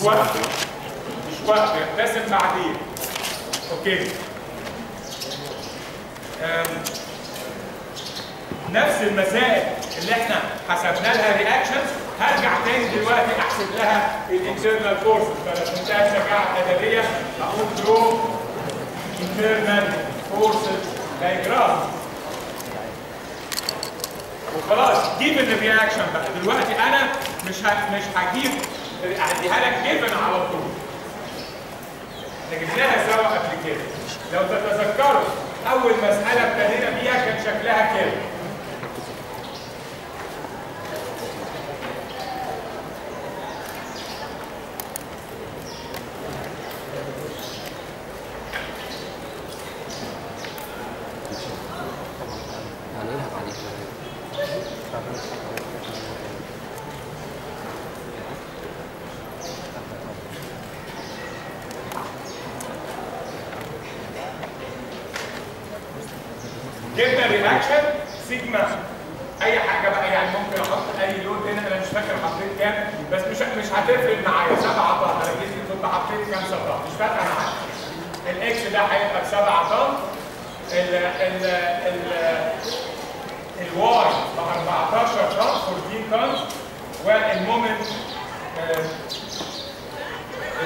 مش وقت يرتسم بعدين. اوكي. نفس المسائل اللي احنا حسبنا لها رياكشنز هرجع تاني دلوقتي احسب لها الانترنال فورسز. فانا بمنتهى الشجاعه الادبيه هقول درو انترنال فورسز دايجرام وخلاص. جيب الرياكشن بقى دلوقتي. انا مش هجيب هديها لك جيفن على طول. احنا جبناها سوا قبل كده. لو تتذكروا اول مساله ابتدينا بيها كان شكلها كده. جبنا رياكشن سيجما اي حاجه بقى، يعني ممكن احط اي لود هنا. انا مش فاكر حطيت كام، بس مش هتفرق معايا. 7 طن انا جيت كنت حطيت 5 طن مش فارقه معايا. الاكس ده هيبقى ب 7 طن، الواي ب 14 طن 14 طن، والمومنت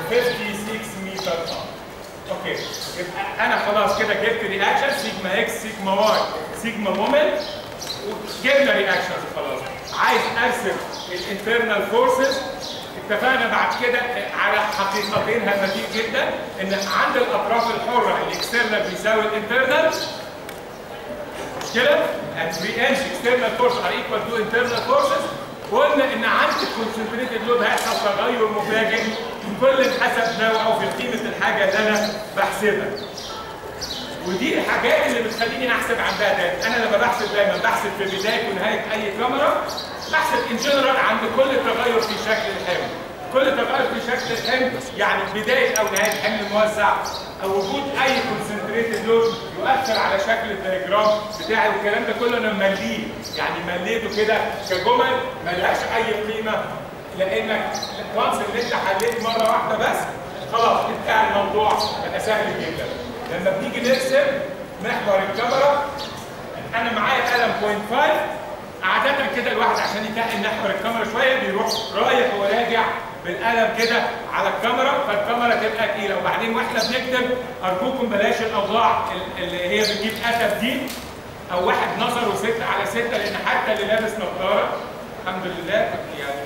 56 متر طن. اوكي، يبقى انا خلاص كده جبت رياكشن سيجما اكس سيجما واي سيجما مومنت وجبنا رياكشنز خلاص. عايز ارسم الانترنال فورسز. اتفقنا بعد كده على حقيقتين هامتين جدا، ان عند الاطراف الحره الاكسترنال بيساوي الانترنال، مش كده؟ and 3 inch external force are equal to internal forces. وقلنا ان عند الكونسنتريتد لود هيحصل تغير مفاجئ كل حسب نوعه في قيمه الحاجه اللي انا بحسبها. ودي الحاجات اللي بتخليني احسب عندها داتا. انا لما بحسب دايما بحسب في بدايه ونهايه اي كاميرا، بحسب ان جنرال عند كل تغير في شكل الحمل. كل تغير في شكل الحمل يعني بدايه او نهايه حمل موزع او وجود اي كونسنتريتد لود يؤثر على شكل الدياجرام بتاعي، والكلام ده كله انا مليه، يعني مليته كده كجمل ملهاش اي قيمه، لانك وانس اللي انت حليت مره واحده بس خلاص انتهى الموضوع، بقى سهل جدا. لما بنيجي نرسم محور الكاميرا انا معايا قلم 0.5 عاده كده، الواحد عشان يتقل محور الكاميرا شويه بيروح رايح وراجع بالقلم كده على الكاميرا، فالكاميرا تبقى تقيله. وبعدين واحنا بنكتب ارجوكم بلاش الاوضاع اللي هي بتجيب اسف دي، او واحد نظره 6/6، لان حتى اللي لابس نظاره الحمد لله يعني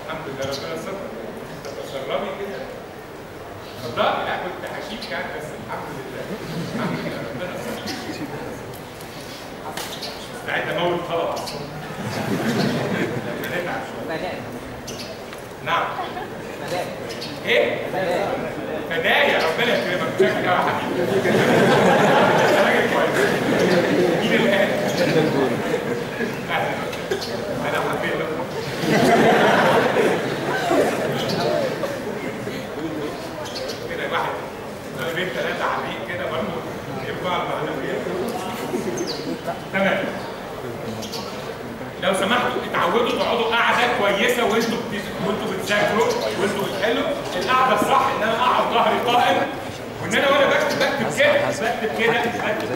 الحمد لله ربنا ستر. انت تسربي كده اتفضلي. لا كنت هشيك يعني، بس الحمد لله الحمد لله ربنا ستر. مستعد اموت خلاص لما نتعب شويه. نعم. ايه؟ فدايا ربنا يكرمك. شكلك يا حبيبي راجل كويس. مين الان؟ انا حبيتك. كده واحد ضربين 3 عليك كده برضه يرفع المعنويات. تمام. لو سمحتوا اتعودوا تقعدوا قاعده كويسه وانتوا بتذاكروا وانتوا بتحلوا. القعده الصح ان انا اقعد ظهري قائم، وان انا وانا بكتب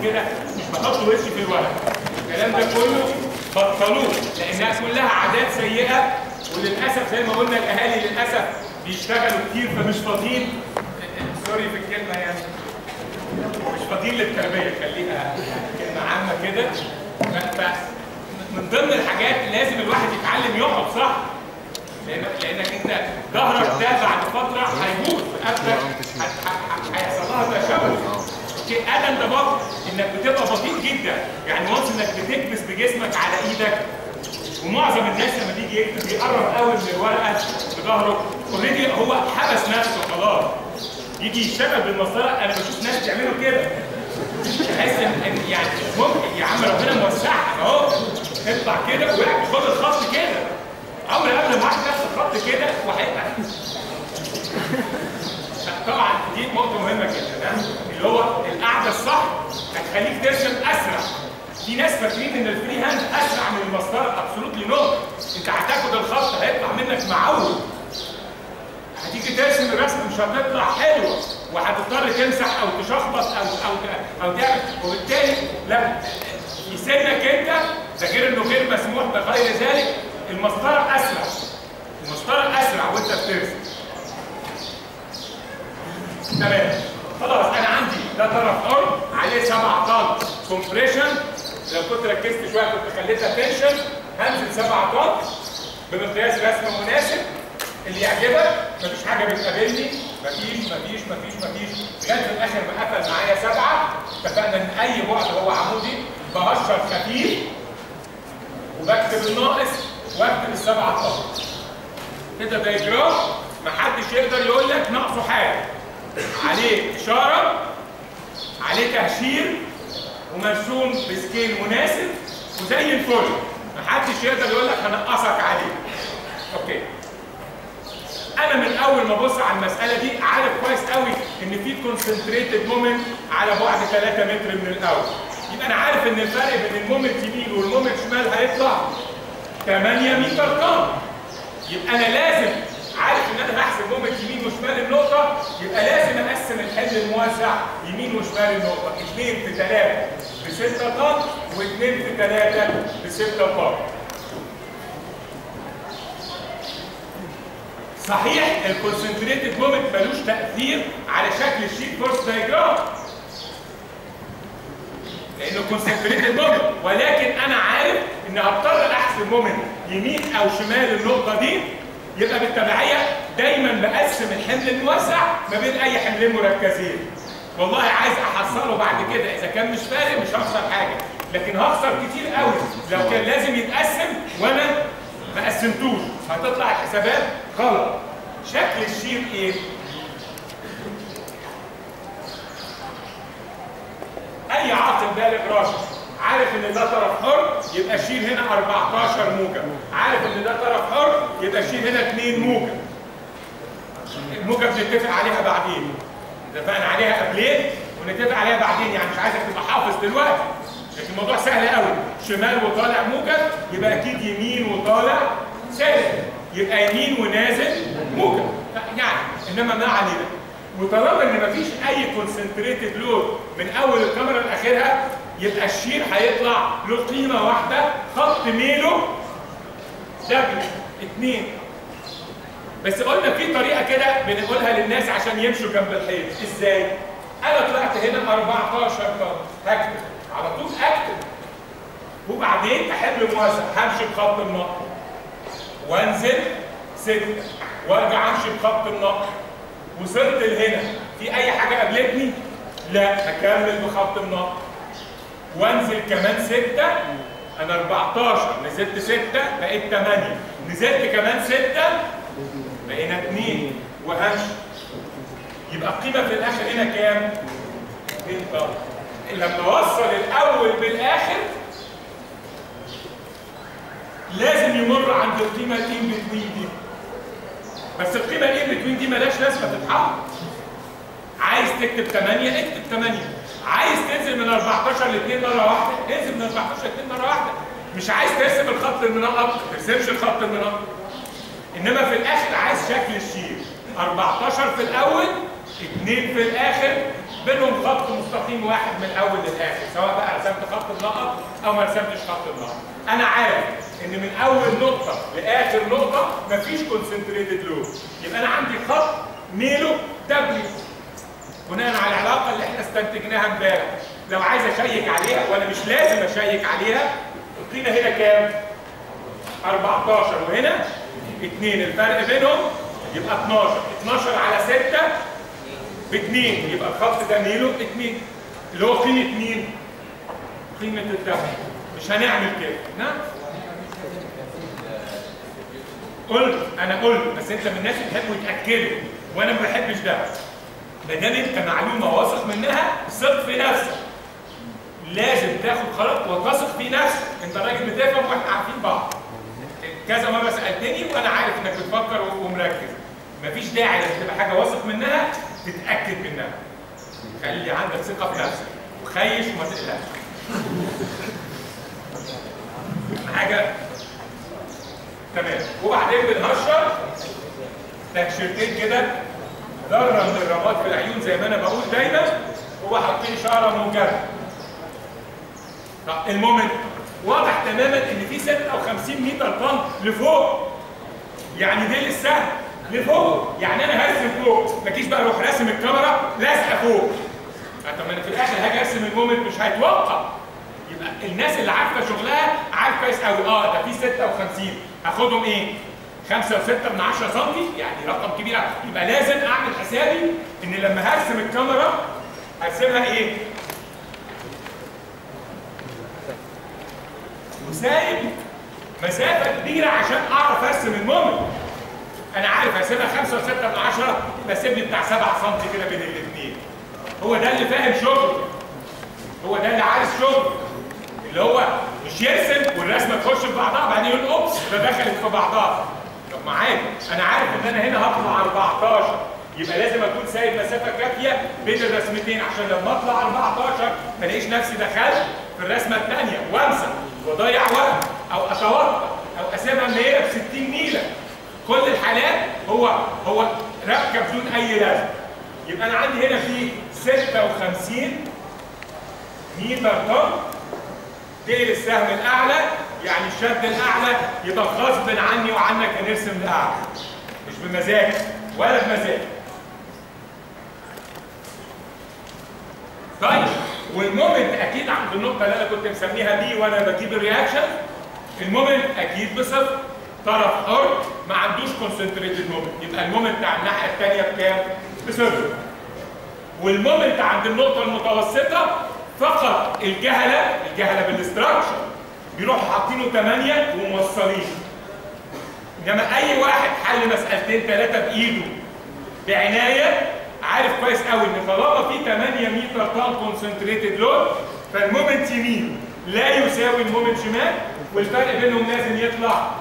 كده مش بحط وشي في الورق. الكلام ده كله بطلوه لانها كلها عادات سيئه، وللاسف زي ما قلنا الاهالي للاسف بيشتغلوا كتير فمش فاضيين، سوري في الكلمه يعني، مش فاضيين للتربيه، خليها كلمه عامه كده. من ضمن الحاجات لازم الواحد يتعلم يقعد صح، لانك انت ظهرك ده بعد فتره هيموت، رقبتك هيحصل لها تشوه. ادم ده برضه انك بتبقى بطيء جدا، يعني وانس انك بتكبس بجسمك على ايدك. ومعظم الناس لما بيجي يكتب بيقرب قوي من الورقه بظهره، اوريدي هو حبس نفسه خلاص. يجي يشتغل بالمسطره، انا بشوف ناس بيعملوا كده، تحس ان يعني ممكن يا عم ربنا موسعها اهو، اطلع كده وخد الخط كده. عمري قبل ما اعمل نفس الخط كده وهيبقى طبعا دي نقطه مهمه جدا، اللي هو القعده الصح هتخليك ترسم اسرع. في ناس فاكرين ان الفري هاند اسرع من المسطره، ابسولوتلي نو. انت هتاخد الخط هيطلع منك معوج، وتيجي ترسم الرسم مش هتطلع حلوه وهتضطر تمسح او تشخبط او تعمل، وبالتالي لا يسنك انت ده غير انه غير مسموح بغير ذلك. المسطره اسرع، المسطره اسرع وانت بترسم. تمام خلاص انا عندي ده طرف حر عليه 7 طن كومبريشن، لو كنت ركزت شويه كنت خليتها تنشن، هنزل 7 طن بمقياس رسم مناسب اللي يعجبك. مفيش حاجه بتقابلني، مفيش لغايه في الاخر ما قفل معايا 7. اتفقنا ان اي بعد هو عمودي بهشر خفيف وبكتب الناقص واكتب ال7 طن. كده دايجرام محدش يقدر يقول لك ناقصه حاجه، عليه اشاره، عليه تهشير ومرسوم بسكيل مناسب وزي الفل، محدش يقدر يقول لك هنقصك عليه. اوكي انا من اول ما ابص على المساله دي عارف كويس قوي ان في كونسنتريتد مومنت على بعد 3 متر من الاول، يبقى انا عارف ان الفرق بين المومنت يمين والمومنت شمال هيطلع 8 متر طن. يبقى انا لازم عارف ان انا هحسب مومنت يمين وشمال النقطه، يبقى لازم اقسم الحمل الموزع يمين وشمال النقطه 2 في 3 ب6 طن و2 في 3 ب6 طن. صحيح الكونسنتريتد مومنت ملوش تاثير على شكل الشيت فورس دايجرام لانه كونسنتريتد مومنت، ولكن انا عارف ان هضطر احسب مومنت يمين او شمال النقطه دي، يبقى بالتبعيه دايما بقسم الحمل الموزع ما بين اي حملين مركزين. والله عايز احصله بعد كده، اذا كان مش فارق مش هخسر حاجه، لكن هخسر كتير قوي لو كان لازم يتقسم وانا ما قسمتوش، هتطلع الحسابات غلط. شكل الشير ايه؟ اي عاقل بالغ راشد عارف ان ده طرف حر يبقى الشير هنا 14 موجب، عارف ان ده طرف حر يبقى الشير هنا 2 موجب. الموجب نتفق عليها بعدين، اتفقنا عليها قبلين ونتفق عليها بعدين، يعني مش عايزك تبقى حافظ دلوقتي، لكن الموضوع سهل قوي. شمال وطالع موجب يبقى اكيد يمين وطالع سالب، يبقى يمين ونازل موجب يعني، انما ما علينا. وطالما ان مفيش اي كونسنتريتد لود من اول الكاميرا لاخرها، يبقى الشير هيطلع له قيمه واحده، خط ميله W2. بس قلنا في طريقه كده بنقولها للناس عشان يمشوا جنب الحيط. ازاي؟ انا طلعت هنا 14 طن، هكتب على طول اكتب، وبعدين احب موزع همشي بخط النقط وانزل 6 وارجع امشي بخط النقط. وصلت لهنا في اي حاجه قابلتني؟ لا، هكمل بخط النقط وانزل كمان 6. انا 14 نزلت 6 بقيت 8، نزلت كمان 6 بقينا 2 وهمشي. يبقى القيمه في الاخر هنا كام؟ 2 طن. لما اوصل الاول بالاخر لازم يمر عند القيمه ان بتوين دي، بس القيمه ان بتوين دي مالهاش لازمه تتحط. عايز تكتب 8 اكتب 8، عايز تنزل من 14 ل 2 مره واحده انزل من 14 ل 2 مره واحده، مش عايز ترسم الخط المنقط ما ترسمش الخط المنقط. انما في الاخر عايز شكل الشير 14 في الاول 2 في الاخر، بينهم خط مستقيم واحد من الاول للاخر، سواء بقى رسمت خط النقط او ما رسمتش خط النقط. انا عارف ان من اول نقطه لاخر نقطه مفيش كونسنتريتد لود، يبقى انا عندي خط ميله دبليو بناء على العلاقه اللي احنا استنتجناها امبارح. لو عايز اشيك عليها وانا مش لازم اشيك عليها، القيمه هنا كام؟ 14 وهنا 2، الفرق بينهم يبقى 12. 12 على 6 ب2، يبقى الخط ده ميله 2 اللي هو قيمه مين؟ قيمه الدبليو. مش هنعمل كده، نعم؟ انا قلت بس انت من الناس اللي بيحبوا يتاكدوا، وانا ما بحبش ده. ما دام انت معلومه واثق منها ثق في نفسك. لازم تاخد قرار وتثق في نفسك، انت راجل بتفهم واحنا عارفين بعض. كذا مره سالتني وانا عارف انك بتفكر ومركز. مفيش داعي لما تبقى حاجه واثق منها تتاكد منها. خلي عندك ثقه في نفسك وخيش وما تقلقش. حاجه تمام. وبعدين بنهشر تكشيرتين كده ذره من الرماد في العيون زي ما انا بقول دايما، هو حاطين اشاره موجبه. طب المومنت واضح تماما ان في 56 متر طن لفوق، يعني ديل السهم لفوق، يعني انا هرسم فوق، ما تجيش بقى اروح راسم الكاميرا لازقه فوق. طب انا في الاخر هاجي ارسم المومنت مش هيتوقع. يبقى الناس اللي عارفه شغلها عارفه كويس قوي ده في 56 هاخدهم ايه؟ 5.6 سم، يعني رقم كبير. يبقى لازم اعمل حسابي ان لما هرسم الكاميرا هرسمها ايه؟ وسايب مسافه كبيره عشان اعرف ارسم المومنت. انا عارف هرسمها 5.6 بسيب لي بتاع 7 سم كده بين الاثنين. هو ده اللي فاهم شغل، هو ده اللي عارف شغل، اللي هو مش يرسم والرسمه تخش في بعضها بعدين يقول اوبس ده دخلت في بعضها. طب معاك انا عارف ان انا هنا هطلع 14، يبقى لازم اكون سايب مسافه كافيه بين الرسمتين عشان لما اطلع 14 ما الاقيش نفسي دخلت في الرسمه الثانيه وامسك واضيع وقت او اتوقع او اسيبها ان هي ب 60 ميله. كل الحالات هو ركب بدون اي لازمه. يبقى انا عندي هنا في 56 متر طن ديل السهم الاعلى، يعني الشد الاعلى، يبقى غصب عني وعنك هنرسم الاعلى مش بمزاج ولا بمزاج. طيب والمومنت اكيد عند النقطه اللي انا كنت مسميها بي وانا بجيب الرياكشن، المومنت اكيد بصفر، طرف حر ما عندوش كونسنتريتد مومنت، يبقى المومنت على الناحيه الثانيه بكام؟ بصفر. والمومنت عند النقطه المتوسطه فقط الجهله بالاستراكشر بيروحوا حاطينه 8 وموصلين. انما اي واحد حل مسالتين 3 بايده بعنايه عارف كويس قوي ان طالما في 8 متر طن كونسنتريتد لود فالمومنت يمين لا يساوي المومنت شمال، والفرق بينهم لازم يطلع.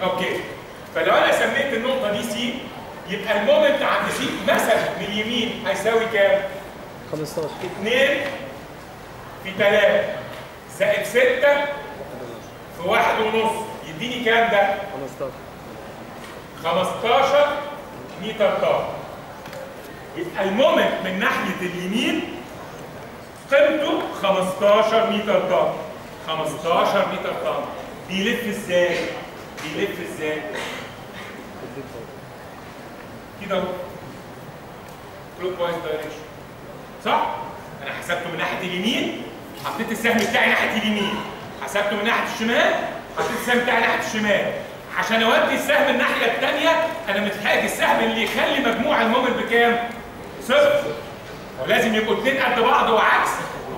اوكي، فلو انا سميت النقطه دي سي يبقى المومنت عند سي مثلا من اليمين هيساوي كام؟ 15. 2 في 3 زائد 6 في 1.5 يديني كام ده؟ 15 متر طن. يبقى المومنت من ناحيه اليمين قيمته 15 متر طن. 15 متر طن بيلف ازاي؟ بيلف ازاي؟ كده اهو كلوك وايز دايركشن، صح؟ انا حسبته من ناحيه اليمين، حطيت السهم بتاعي ناحيه اليمين، حسبته من ناحيه الشمال، حطيت السهم بتاعي ناحيه الشمال. عشان اودي السهم الناحيه الثانيه انا محتاج السهم اللي يخلي مجموع المومنت بكام؟ صفر. ولازم يبقوا اثنين قد بعض وعكس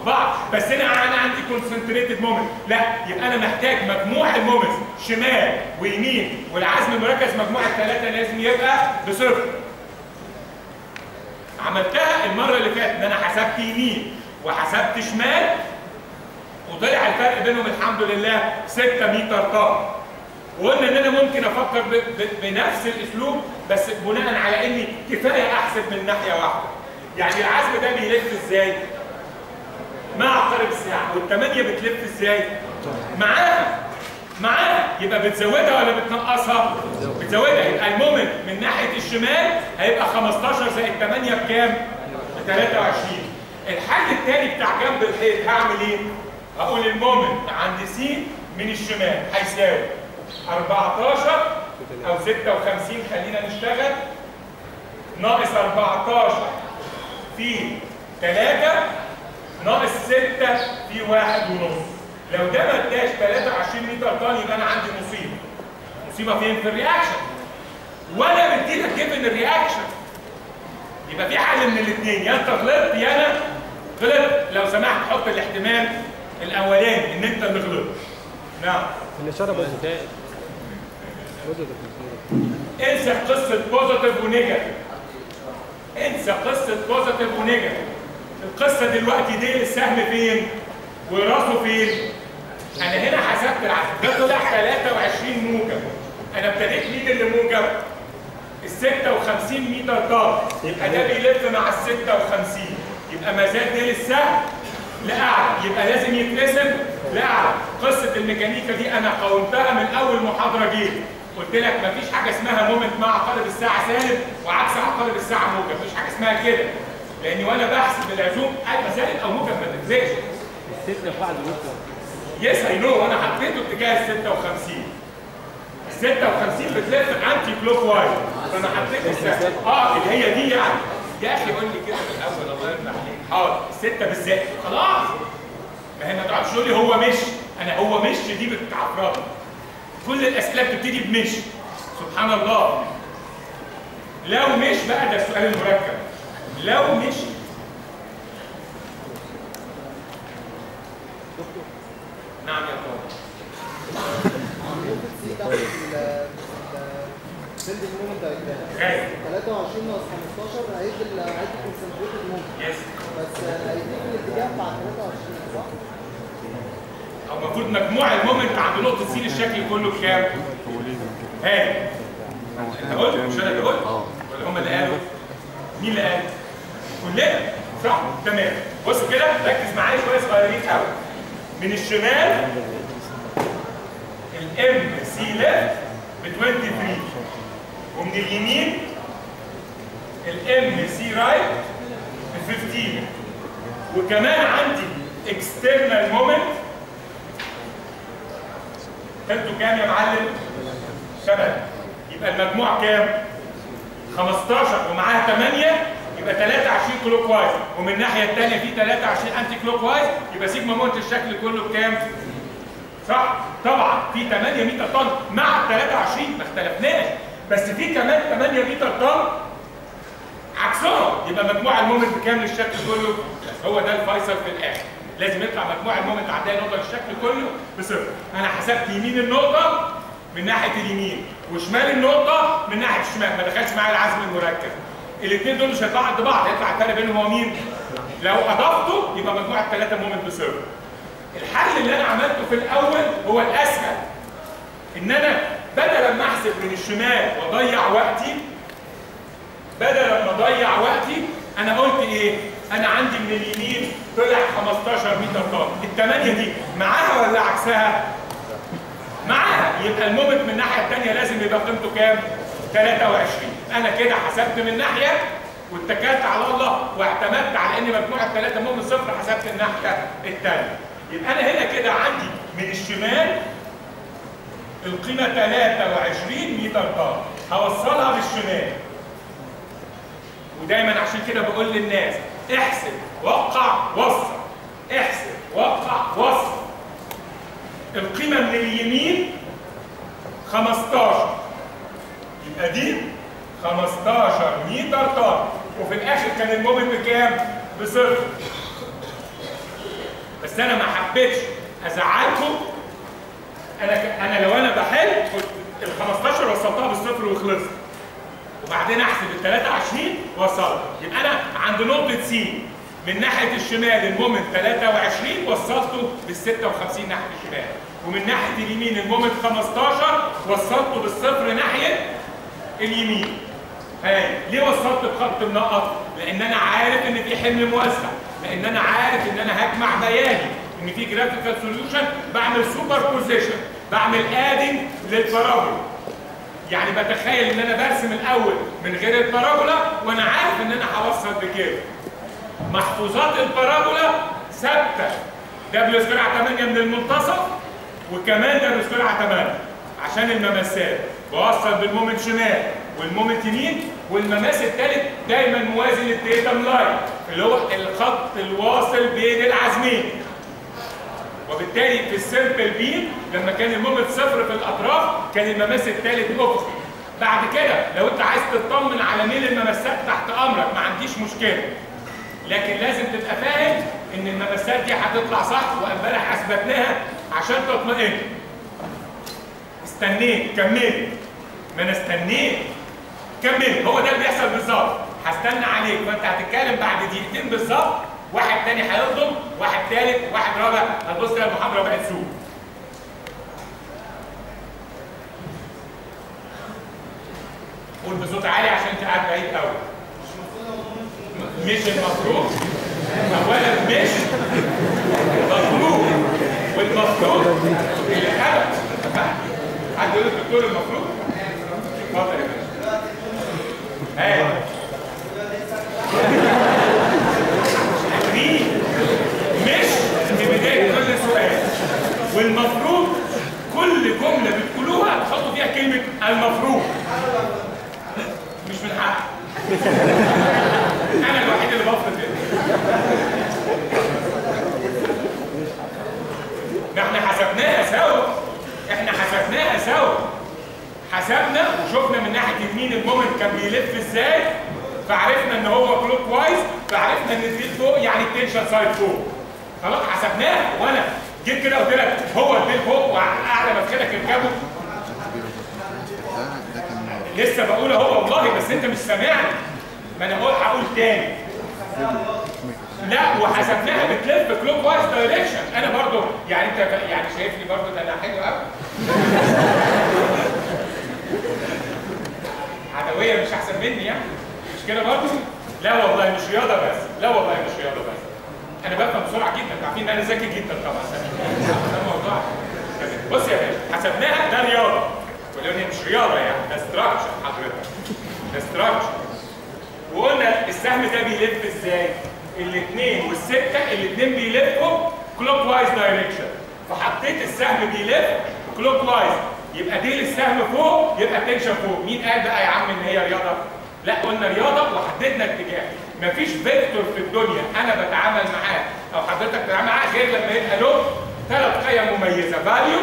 بعض، بس انا عندي كونسنتريتد مومنت، لا يبقى انا محتاج مجموع المومنت شمال ويمين والعزم المركز مجموع الثلاثه لازم يبقى بصفر. عملتها المره اللي فاتت ان انا حسبت يمين وحسبت شمال وطلع الفرق بينهم الحمد لله 6 متر طن. وقلنا ان انا ممكن افكر بنفس الاسلوب بس بناء على اني كفايه احسب من ناحيه واحده. يعني العزم ده بيلف ازاي؟ مع عقارب الساعه، والثمانيه بتلف ازاي؟ معاها يبقى بتزودها ولا بتنقصها؟ بتزودها. يبقى المومنت من ناحيه الشمال هيبقى 15 زائد 8 بكام؟ ب 23. الحل الثاني بتاع جنب الحيط هعمل ايه؟ هقول المومنت عند س من الشمال هيساوي 14 او 56 خلينا نشتغل ناقص 14 في 3 ناقص 6 في 1.5. لو ده ما اداش 23 متر طن يبقى انا عندي مصيبه فين؟ في الرياكشن. وانا مديلك جيفن الرياكشن يبقى في حل من الاثنين، يا انت غلطت يا انا غلطت. لو سمحت حط الاحتمال الاولاني ان انت اللي غلطت. نعم. الاشاره بوزيتيف. انسى قصه بوزيتيف ونيجاتيف. انسى قصه بوزيتيف ونيجاتيف. القصه دلوقتي دي السهم فين؟ وراسه فين؟ انا هنا حسبت العدد ده طلع 23 موجب. انا ابتديت مين اللي موجب؟ ال 56 متر طن، يبقى ده بيلف مع ال 56، يبقى ما زال ديل السهم لاعلى، يبقى لازم يترسم لاعلى. قصه الميكانيكا دي انا قاومتها من اول محاضره جيت، قلت لك مفيش حاجه اسمها مومنت مع عقارب الساعه سالب وعكس عقارب الساعه موجب، مفيش حاجه اسمها كده. لاني وانا بحسب العزوم ايوه سالب او موجب ما تنساش. الستة في واحد ونص. يس اي نو، انا حطيته اتجاه ال 56. ال 56 بتلف انتي كلوك وايز، فانا حطيت اللي هي دي يعني. يا اخي قول لي كده في الاول الله يرضى عليك. حاضر السته بالذات خلاص. ما هي ما تقعدش تقول لي هو مش، انا هو مش دي بتعفرطني. كل الاسئله بتبتدي بمش. سبحان الله. لو مش بقى ده السؤال المركب. لو مش نعم يا طارق. بيلدينج مومنت هيتبان 23 ناقص 15 هيدي الكونسنتريتد مومنت. يس. بس هيديك الاتجاه بتاع 23 صح؟ او المفروض مجموع المومنت عند نقطه سين الشكل كله بكام؟ هاي انت قلت مش انا اللي قلت ولا هم اللي قالوا؟ مين اللي قال؟ كلنا صح؟ تمام. بصوا كده ركز معايا شويه صغيرين قوي. من الشمال الام سي ليفت ب 23 ومن اليمين الام سي رايت ب 15 وكمان عندي اكسترنال مومنت. خدتوا كام يا معلم؟ 7. يبقى المجموع كام؟ 15 ومعاها 8 يبقى 23 كلوك وايز، ومن الناحيه الثانيه في 23 انتي كلوك وايز، يبقى سيجما مومنت الشكل كله بكام؟ صح؟ طبعا في 8 متر طن مع 23 ما اختلفناش، بس في كمان 8 متر طن عكسهم، يبقى مجموع المومنت بكام للشكل كله؟ هو ده الفيصل في الاخر. لازم يطلع مجموع المومنت عندها نقطه للشكل كله بصفر. انا حسبت يمين النقطه من ناحيه اليمين وشمال النقطه من ناحيه الشمال، ما دخلش معايا العزم المركب. الاثنين دول مش هيطلعوا قد بعض، هيطلع الفرق بينهم هو مين؟ لو اضفته يبقى مجموع الثلاثه مومنت بصفر. الحل اللي انا عملته في الاول هو الاسهل، ان انا بدل ما احسب من الشمال واضيع وقتي، انا قلت ايه؟ انا عندي من اليمين طلع 15 متر طن، الثمانيه دي معاها ولا عكسها؟ معاها، يبقى المومنت من الناحيه الثانيه لازم يبقى قيمته كام؟ 23. انا كده حسبت من ناحيه واتكلت على الله واعتمدت على ان مجموع الثلاثه مومنت صفر، حسبت الناحيه الثانيه. يبقى انا هنا كده عندي من الشمال القيمه 23 متر طن، هوصلها بالشمال. ودايما عشان كده بقول للناس احسب وقع وصل، احسب وقع وصل. القيمه من اليمين 15، يبقى دي 15 متر طن، وفي الاخر كان المومنت بكام؟ بصفر. بس انا ما حبيتش ازعلكم. انا لو انا بحل كنت ال 15 وصلتها بالصفر وخلصت، وبعدين احسب ال 23 وصلت. يبقى انا عند نقطه سي من ناحيه الشمال المومنت 23 وصلته بال 56 ناحيه الشمال، ومن ناحيه اليمين المومنت 15 وصلته بالصفر ناحيه اليمين. هاي ليه وصلت بخط منقط؟ لان انا عارف ان في حمل موزع، لان انا عارف ان انا هجمع بياني، ان في جرافيكال سوليوشن بعمل سوبر بوزيشن، بعمل ادنج للبارابولا. يعني بتخيل ان انا برسم الاول من غير البارابولا وانا عارف ان انا هوصل بكده. محفوظات البارابولا ثابته، دبليو سرعه 8 من المنتصف وكمان دبليو سرعه 8 عشان المماسات. بوصل بالمومنت شمال والمومنت يمين، والمماس الثالث دايما موازي للتيتم لاين اللي هو الخط الواصل بين العزمين. وبالتالي في السمبل بيم لما كان المومنت صفر في الاطراف كان المماس الثالث افقي. بعد كده لو انت عايز تطمن على ميل المماسات تحت امرك ما عنديش مشكله، لكن لازم تبقى فاهم ان المماسات دي هتطلع صح، وامبارح اثبتناها عشان تطمئن. استنيت كملت، ما انا استنيت كملت، هو ده اللي بيحصل بالظبط. هستنى عليك وانت هتتكلم بعد دقيقتين بالظبط، واحد تاني هيصدم، واحد تالت، واحد رابع، هتبص تلاقي المحاضره بقت سوق. قول بصوت عالي عشان انت قاعد بعيد قوي. مش المفروض، اولا مش مفروض، والمفروض الابد. حد يقول للدكتور المفروض؟ والمفروض كل جمله بتقولوها تحطوا فيها كلمه المفروض. مش من حقي. انا الوحيد اللي بفرض كده. احنا حسبناها سوا. حسبنا وشفنا من ناحيه يمين المومنت كان بيلف ازاي، فعرفنا ان هو كلوك وايز، فعرفنا ان الديل فوق يعني التنشن سايد فوق. خلاص حسبناها، وانا جيت كده قلت لك هو الديل فوق واعلى ما تخيلك اركبه. لسه بقول اهو والله، بس انت مش سامعني. ما انا هقول تاني. لا وحسبناها بتلف كلوك وايز دايركشن. انا برضو يعني انت يعني شايفني برضو ده انا حلو قوي. عدويه مش احسن مني يعني، مش كده برضو؟ لا والله مش رياضه بس، لا والله مش رياضه بس. انا بفهم بسرعه جدا، انتوا عارفين ان انا ذكي جدا طبعا. ده موضوع. بص يا باشا، حسبناها ده رياضه، ولو هي مش رياضه يعني، ده ستراكشر حضرتك. ده ستراكشر. وقلنا السهم ده بيلف ازاي؟ الاثنين والسته الاثنين بيلفوا كلوك وايز دايركشن، فحطيت السهم بيلف كلوك وايز، يبقى ديل السهم فوق يبقى التنشن فوق. مين قال بقى يا عم ان هي رياضه؟ لا قلنا رياضه وحددنا اتجاه. مفيش فيكتور في الدنيا انا بتعامل معاه او حضرتك بتتعامل معاه غير لما يبقى له ثلاث قيم مميزه، فاليو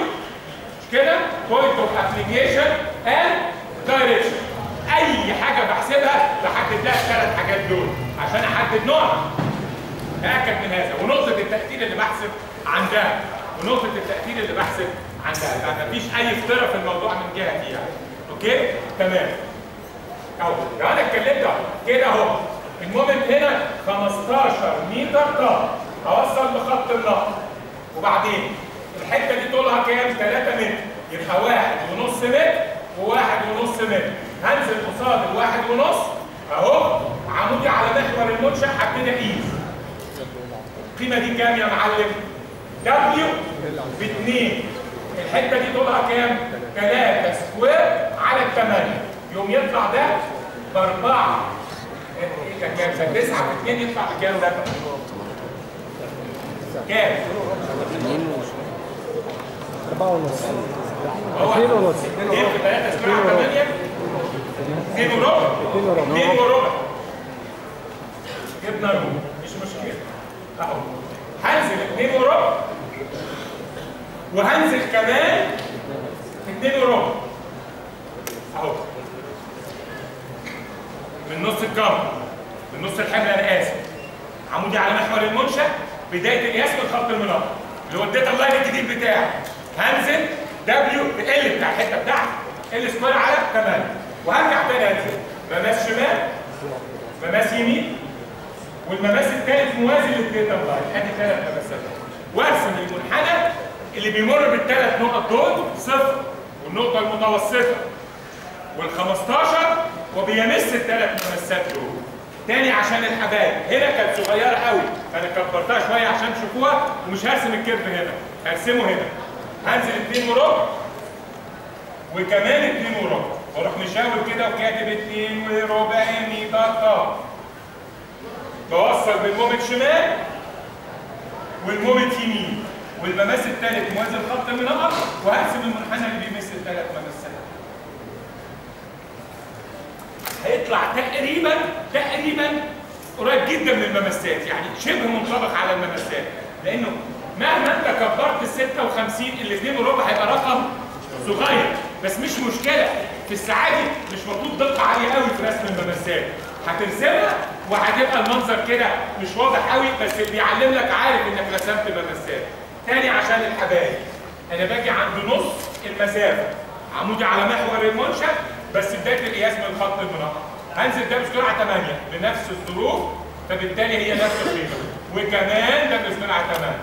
مش كده؟ بوينت اوف ابليكيشن اند دايركشن. اي حاجه بحسبها بحدد لها الثلاث حاجات دول عشان احدد نوعها. تاكد من هذا. ونقطه التاثير اللي بحسب عندها، يعني مفيش اي افتراء في الموضوع من جهتي يعني. اوكي؟ تمام. اهو لو انا اتكلمت كده اهو المومنت هنا 15 متر طن، اوصل لخط النقط، وبعدين الحته دي طولها كام؟ 3 متر، يبقى 1.5 متر و1.5 متر. هنزل قصاد ال1.5 اهو عمودي على محور المنشأ، هبتدي اقيس. القيمه دي كام يا معلم؟ دبليو ب2. الحته دي طولها كام؟ 3 سكوير على 8. يوم يطلع ده ب4. كام؟ 9 في 2 يطلع بكام ده؟ كام؟ 4.5. هو 2 في 3 سكوير على 8 2 وربع. جبنا ربع مش مشكله. اهو هنزل 2 وربع وهنزل كمان 2 وربع اهو من نص الجمر، من نص الحمل انا اسف. عمودي على محور المنشأ، بدايه القياس من خط المناطق اللي هو الداتا لاين الجديد بتاعي. هنزل دبليو ال بتاع الحته بتاعتي ال سكوير على 8، وهرجع تاني انزل مماس شمال مماس يمين، والمماس الثالث موازي للداتا لاين. ادي 3 مماسات، وارسم المنحنى اللي بيمر بالثلاث نقط دول صفر، والنقطه المتوسطه وال15 وبيمس الثلاث مماسات دول. تاني عشان الحبايب هنا كانت صغيره قوي، فانا كبرتها شويه عشان تشوفوها، ومش هرسم الكيرف هنا، هرسمه هنا. هنزل 2 وربع وكمان 2 وربع، واروح مشاور كده وكاتب 2 وربع متر. بوصل بالمومنت شمال والمومنت يمين، والمماس الثالث موازي لخط المناطق، وهرسم المنحنى اللي بيمس الثلاث مماسات. هيطلع تقريبا قريب جدا من المماسات، يعني شبه منطبق على المماسات، لانه مهما انت كبرت ال 56 ال2 وربع هيبقى رقم صغير، بس مش مشكله. في الساعه دي مش مطلوب دقه عاليه قوي في رسم المماسات، هترسمها وهتبقى المنظر كده مش واضح قوي، بس اللي بيعلم لك عارف انك رسمت مماسات. تاني عشان الحبايب، انا باجي عند نص المسافه عمودي على محور المنشأ، بس بدايه القياس من خط المناطق. هنزل ده بسرعه 8 بنفس الظروف، فبالتالي هي نفس القيمه، وكمان ده بسرعه 8.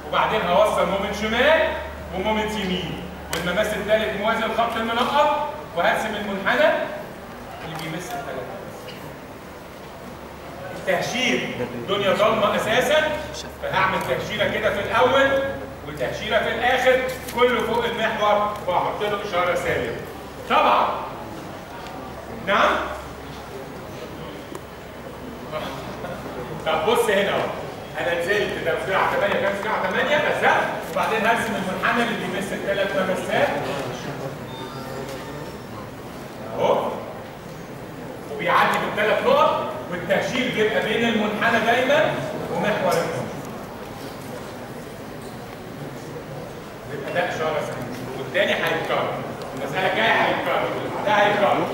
وبعدين هوصل مومنت شمال ومومنت يمين، والمماس الثالث موازي لخط المناطق، وهرسم المنحنى اللي بيمس الثلاث. التهشير الدنيا ضلمه اساسا، فهعمل تهشيره كده في الاول وتهشيره في الاخر، كله فوق المحور، واحط له اشاره سالب. طبعا نعم. طب بص هنا اهو، انا نزلت ده سرعه 8 كام سرعه 8 نزلت وبعدين هرسم المنحنى اللي بيمثل 3 ممسات اهو وبيعدي بالثلاث نقط والتهشير بيبقى بين المنحنى دايما ومحور النقط. يبقى ده اشاره سهله والثاني هيتكرر المساله الجايه هيتكرر ده هيتكرر.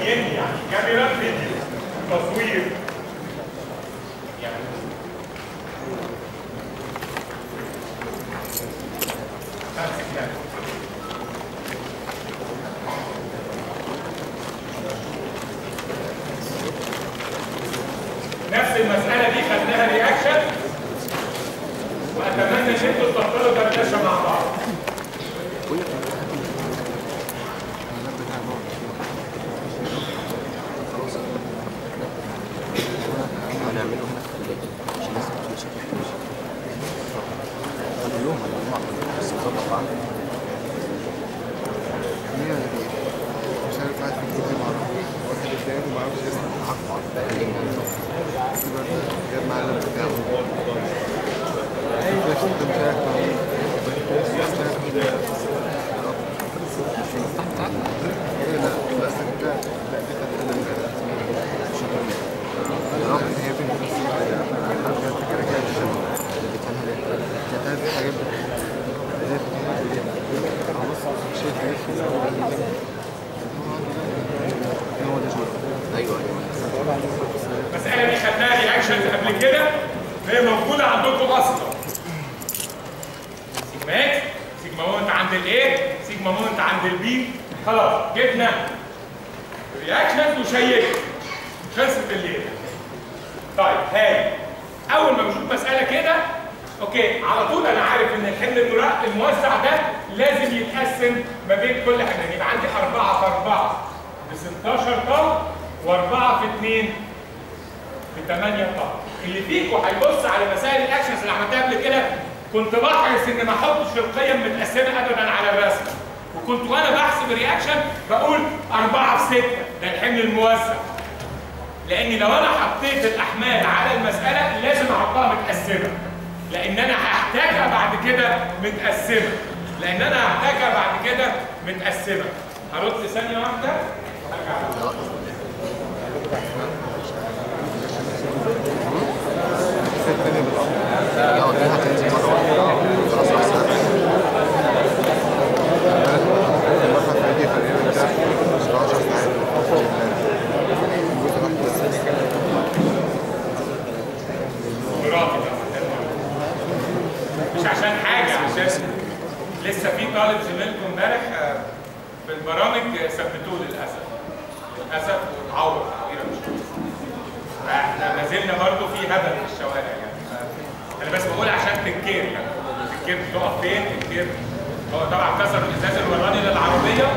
يعني كاميرا فيديو تصوير يعني نفس المسألة دي خدناها رياكشن وأتمنى إن أنتوا تفضلوا دردشة مع بعض. المسألة دي خدناها رياكشنز قبل كده وهي موجودة عندكم أصلا. سيجما اكس، سيجما مومنت عند الايه، سيجما مومنت عند البي، خلاص جبنا رياكشنز وشيكنا. خلصت الليلة. طيب هاي أول ما بشوف مسألة كده اوكي على طول انا عارف ان الحمل الموزع ده لازم يتقسم ما بين كل حاجه. يبقى عندي 4 في 4 ب 16 طن و4 في 2 ب 8 طن. اللي فيكم هيبص على مسائل الاكشنز اللي عملتها قبل كده كنت بحرص ان ما احطش القيم متقسمه ابدا على الرسم، وكنت وانا بحسب الرياكشن بقول 4 في 6 ده الحمل الموزع، لان لو انا حطيت الاحمال على المساله لازم احطها متقسمه، لان انا هحتاجها بعد كده متقسمه، هرد ثانيه واحده هرجع. مش عشان حاجه، عشان لسه في طالب زميلكم امبارح في البرامج ثبتوه للاسف واتعور تغييره مش كويس. فاحنا ما زلنا برضه في هبل في الشوارع يعني. انا بس بقول عشان تنكير يعني التنكير بتقف فين؟ التنكير هو طبعا كسر الازاز الوراني للعربيه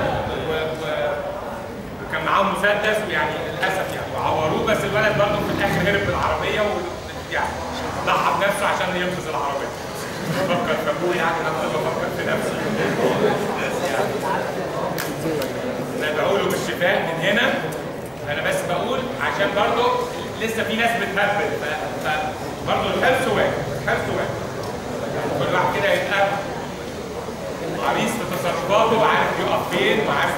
وكان معاه مسدس ويعني للاسف يعني وعوروه، بس الولد برضه في الاخر هرب بالعربيه ويعني ضحى بنفسه عشان ينقذ العربيه. بفكر في ابوه يعني انا بفكر في نفسي. انا بقوله بالشفاء من هنا، انا بس بقول عشان برضه لسه في ناس بتهبل، فبرضه الحرص واحد. كل واحد كده يبقى عريس في تصرفاته وعارف يقف فين وعارف